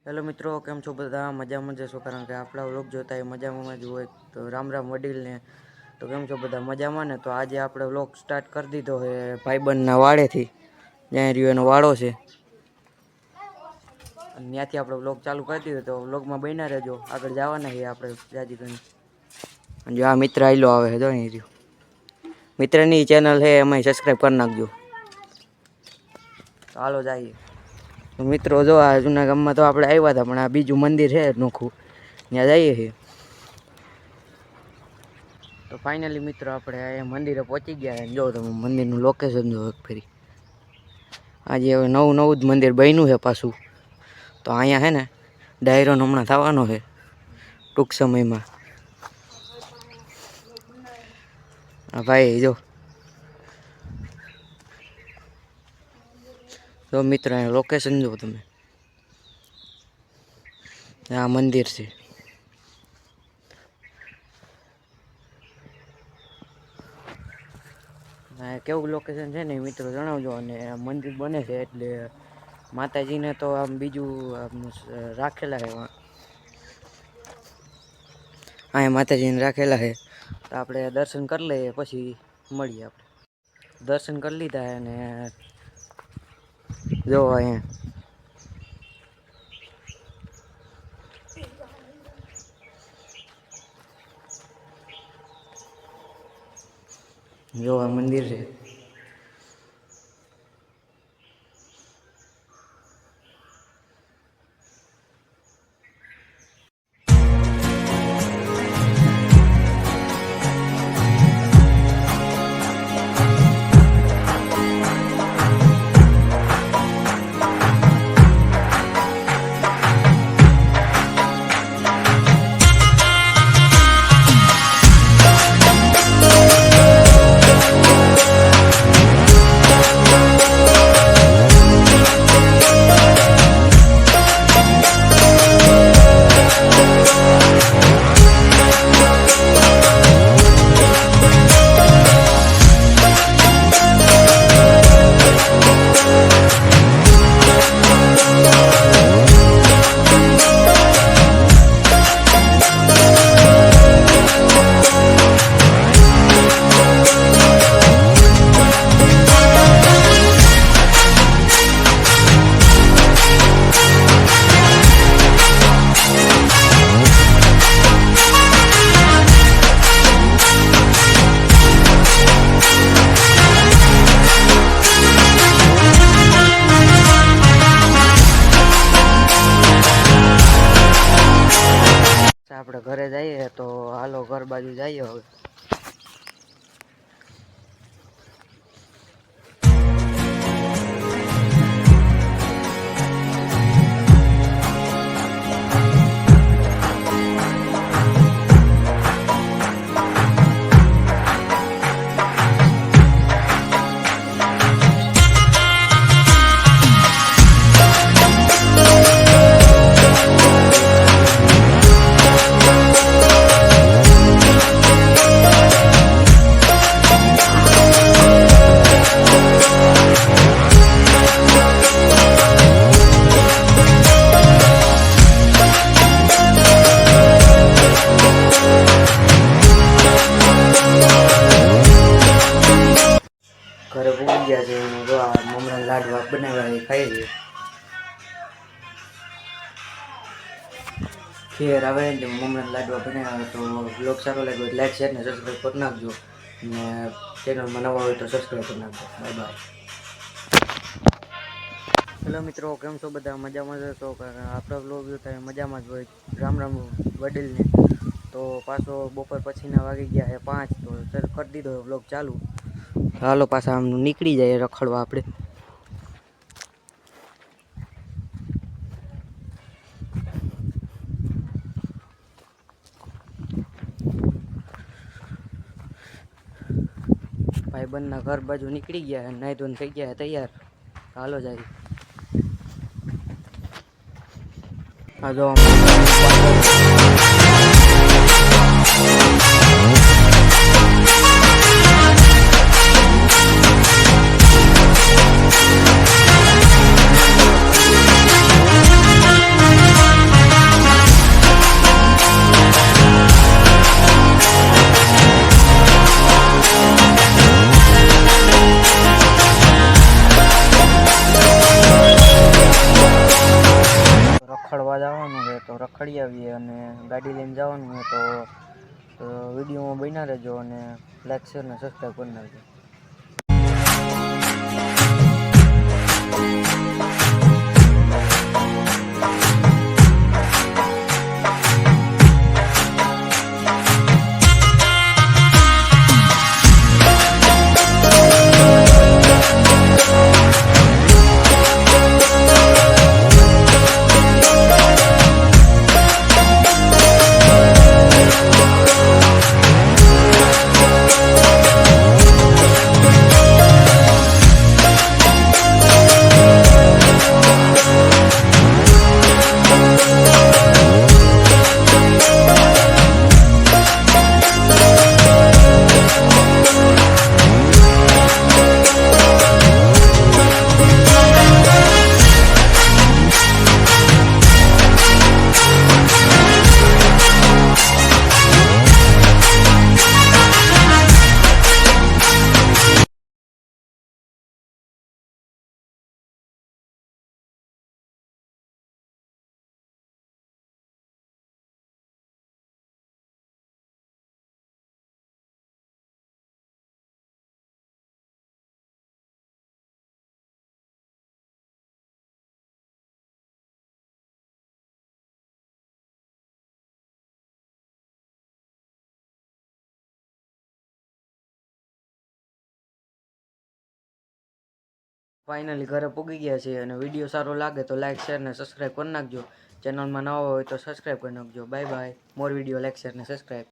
Hello મિત્રો, કેમ છો બધા? મજામાં જશો? કારણ કે આપણા વ્લોગ જોતા એ મજામાં જ હોય. તો રામ રામ વડીલને. તો કેમ છો બધા? મજામાં ને? તો આજે આપણે વ્લોગ સ્ટાર્ટ કરી દીધો છે ભાઈબંધના વાડેથી. જ્યાં રહ્યો એનો વાડો છે, અને ત્યાંથી આપણે વ્લોગ ચાલુ કરી દીધો. તો વ્લોગમાં બન્યા રહેજો. આગળ જવાના છીએ આપણે જાજી ગણી. અને જો આ મિત્ર આયલો આવે છે, જો અહીં રહ્યો. મિત્રની ચેનલ છે, એમાં સબસ્ક્રાઈબ કરી નાખજો. તો હાલો જઈએ. તો મિત્રો જો આ જૂના ગામમાં તો આપણે આવ્યા હતા, પણ આ બીજું મંદિર છે નોખું, ત્યાં જઈએ છીએ. તો ફાઇનલી મિત્રો આપણે અહીંયા મંદિરે પહોંચી ગયા. જો તમે મંદિરનું લોકેશન જો એક ફરી. આજે હવે નવું નવું જ મંદિર બન્યું છે પાછું. તો અહીંયા છે ને ડાયરો હમણાં થવાનો છે ટૂંક સમયમાં. હા ભાઈ જો મિત્રો અહીંયા લોકેશન જો તમે. આ મંદિર છે. કેવું લોકેશન છે ને મિત્રો જણાવજો. અને મંદિર બને છે એટલે માતાજીને તો આમ બીજું આમ રાખેલા છે. અહીંયા માતાજીને રાખેલા છે. તો આપણે દર્શન કરી લઈએ, પછી મળીએ. આપણે દર્શન કરી લીધા અને જો અહીંયા જો આ મંદિર છે. આપણે ઘરે જઈએ. તો હાલો ઘર બાજુ જઈએ હવે. ઘરે પૂરી ગયા છે. જો આ મમરા લાડવા બનાવ્યા એ ખાઈ છે. ખેર આવે ને મમરા લાડવા બનાવ્યા. તો બ્લોગ સારો લાગ્યો લાઈક શેર ને સબસ્ક્રાઈબ કરી નાખજો. અને ચેનલમાં નવા હોય તો સબસ્ક્રાઈબ કરી નાખજો. Bye bye. હેલો મિત્રો, કેમ છો બધા? મજામાં જ છો? આપણા બ્લોગ જોતા મજામાં જ હોય. રામ રામ વડીલને. તો પાછો બપોર પછીના વાગી ગયા છે 5. તો સર કરી દીધો બ્લોગ ચાલુ. હાલો પાછા આમ નીકળી જાય રખડવા આપણે. ભાઈબંધના ઘર બાજુ નીકળી ગયા. નાઈ ધોઈને થઈ ગયા તૈયાર. હાલો જાય. આ જો રખડવા જવાનું છે તો રખડી આવીએ, અને ગાડી લઈને જવાનું છે તો વિડીયોમાં બન્યા રહેજો અને લાઈક શેર અને સબસ્ક્રાઈબ કરી નાખજો. ફાઇનલી ઘરે પૂગી ગયા છે, અને વિડીયો સારો લાગે તો લાઈક શેર ને સબસ્ક્રાઈબ કરી નાખજો. ચેનલમાં નવા હોય તો સબસ્ક્રાઈબ કરી નાખજો. Bye bye. મોર વિડીયો લાઈક શેર ને સબસ્ક્રાઈબ.